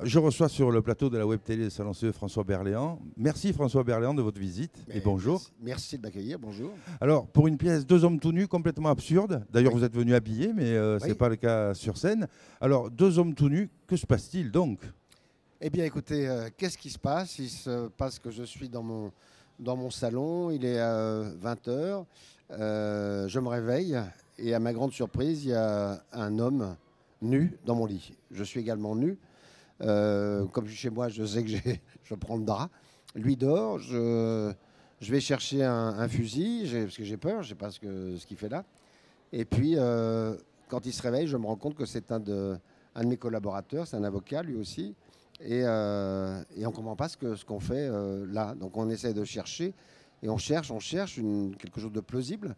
Je reçois sur le plateau de la web télé de Salon CE François Berléand. Merci François Berléand de votre visite et bonjour. Merci de m'accueillir, bonjour. Alors, pour une pièce, deux hommes tout nus, complètement absurde. D'ailleurs, Oui. vous êtes venu habillé, mais ce Oui. n'est pas le cas sur scène. Alors, deux hommes tout nus, que se passe-t-il donc? Eh bien écoutez, qu'est-ce qui se passe? Il se passe que je suis dans mon salon, il est 20 h, je me réveille et à ma grande surprise, il y a un homme nu dans mon lit. Je suis également nu. Comme je suis chez moi, je sais que je prends le drap. Lui dort, je vais chercher un fusil, parce que j'ai peur, je ne sais pas ce qu'il fait là. Et puis, quand il se réveille, je me rends compte que c'est un de mes collaborateurs, c'est un avocat lui aussi. Et on ne comprend pas ce qu'on fait là. Donc on essaie de chercher, et on cherche quelque chose de plausible.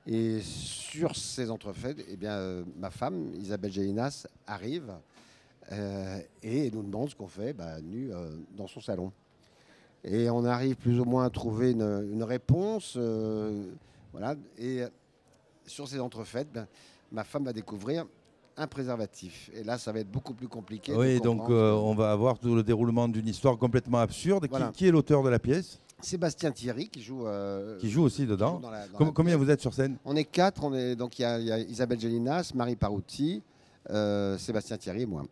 Et sur ces entrefaits, eh bien, ma femme, Isabelle Gélinas, arrive. Et nous demande ce qu'on fait nu dans son salon. Et on arrive plus ou moins à trouver une réponse. Voilà. Et sur ces entrefaites, ma femme va découvrir un préservatif. Et là, ça va être beaucoup plus compliqué. Oui, donc on va avoir tout le déroulement d'une histoire complètement absurde. Voilà. Qui est l'auteur de la pièce? Sébastien Thierry qui joue aussi dedans. dans la Combien pièce. vous êtes sur scène? On est 4. Donc il y a Isabelle Gélinas, Marie Parouti, Sébastien Thierry et moi.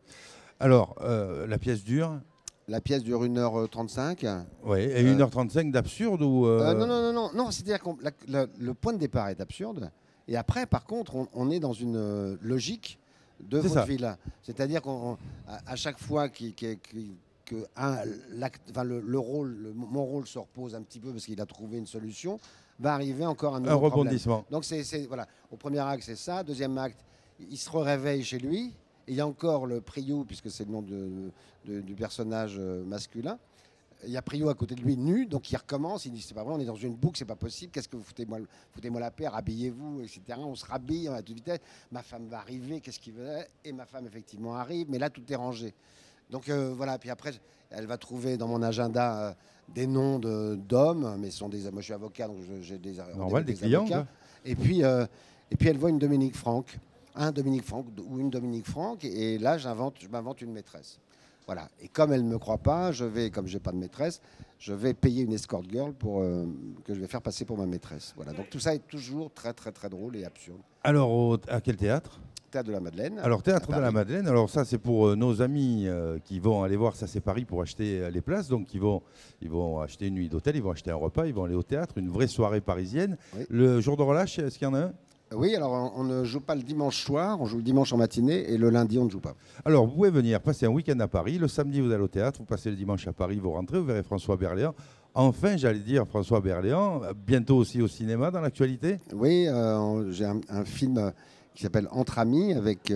Alors, la pièce dure? La pièce dure 1h35. Oui, et 1h35 d'absurde ou Non, c'est-à-dire que le point de départ est absurde. Et après, par contre, on est dans une logique de vaudeville. C'est-à-dire qu'à chaque fois mon rôle se repose un petit peu parce qu'il a trouvé une solution, va arriver encore un nouveau rebondissement. Problème. Donc, voilà. Au premier acte, c'est ça. Deuxième acte, il se réveille chez lui. Et il y a encore le Priou, puisque c'est le nom du personnage masculin. Il y a Priou à côté de lui, nu, donc il recommence. Il dit c'est pas vrai, on est dans une boucle, c'est pas possible. Qu'est-ce que vous foutez-moi la paix, rhabillez-vous, etc. On se rhabille à toute vitesse. Ma femme va arriver, qu'est-ce qu'il veut? Et ma femme effectivement arrive, mais là tout est rangé. Donc voilà. Puis après, elle va trouver dans mon agenda des noms d'hommes, mais moi je suis avocat, donc j'ai des clients. avocats. Et puis elle voit une Dominique Franck. Un Dominique Franck ou une Dominique Franck, et là je m'invente une maîtresse. Voilà. Et comme elle ne me croit pas, comme je n'ai pas de maîtresse, je vais payer une escort girl que je vais faire passer pour ma maîtresse. Voilà. Donc tout ça est toujours très très très drôle et absurde. Alors, à quel théâtre? Théâtre de la Madeleine. Alors, Théâtre de la Madeleine, alors ça c'est pour nos amis qui vont aller voir, ça c'est Paris, pour acheter les places. Donc ils vont acheter une nuit d'hôtel, ils vont acheter un repas, ils vont aller au théâtre, une vraie soirée parisienne. Oui. Le jour de relâche, est-ce qu'il y en a un? Oui, alors on ne joue pas le dimanche soir, on joue le dimanche en matinée et le lundi on ne joue pas. Alors vous pouvez venir passer un week-end à Paris, le samedi vous allez au théâtre, vous passez le dimanche à Paris, vous rentrez, vous verrez François Berléand. Enfin, j'allais dire François Berléand, bientôt aussi au cinéma dans l'actualité? Oui, j'ai un film qui s'appelle Entre amis avec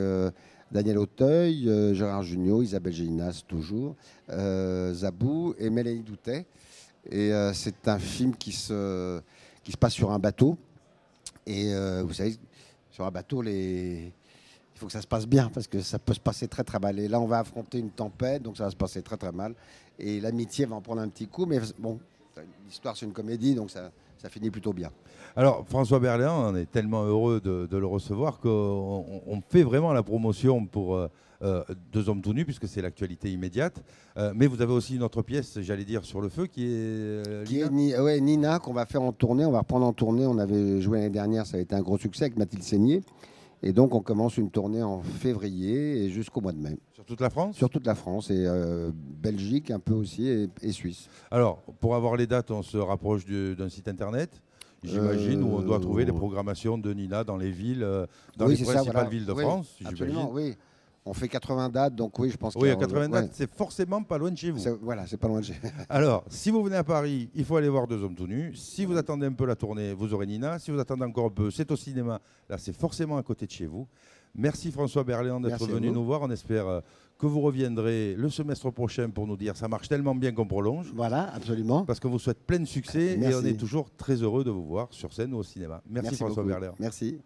Daniel Auteuil, Gérard Jugnot, Isabelle Gélinas toujours, Zabou et Mélanie Doutet. Et c'est un film qui se passe sur un bateau. Et vous savez, sur un bateau, il faut que ça se passe bien parce que ça peut se passer très très mal. Et là, on va affronter une tempête, donc ça va se passer très très mal. Et l'amitié va en prendre un petit coup, mais bon, l'histoire c'est une comédie, donc ça finit plutôt bien. Alors, François Berléand, on est tellement heureux de le recevoir qu'on fait vraiment la promotion pour Deux hommes tout nus, puisque c'est l'actualité immédiate. Mais vous avez aussi une autre pièce, j'allais dire, sur le feu, qui est Nina, qu'on va faire en tournée. On va reprendre en tournée. On avait joué l'année dernière, ça a été un gros succès avec Mathilde Seigné. Et donc, on commence une tournée en février et jusqu'au mois de mai. Sur toute la France? Sur toute la France et Belgique un peu aussi et Suisse. Alors, pour avoir les dates, on se rapproche d'un site internet, j'imagine, où on doit trouver les programmations de Nina dans les villes, dans les principales villes de France. Absolument, oui. On fait 80 dates, donc oui, je pense que... Oui, 80 dates, c'est forcément pas loin de chez vous. Voilà, c'est pas loin de chez vous. Alors, si vous venez à Paris, il faut aller voir Deux hommes tout nus. Si vous attendez un peu la tournée, vous aurez Nina. Si vous attendez encore un peu, c'est au cinéma. Là, c'est forcément à côté de chez vous. Merci François Berléand d'être venu nous voir. On espère que vous reviendrez le semestre prochain pour nous dire ça marche tellement bien qu'on prolonge. Voilà, absolument. Parce qu'on vous souhaite plein de succès et on est toujours très heureux de vous voir sur scène ou au cinéma. Merci François Berléand. Merci.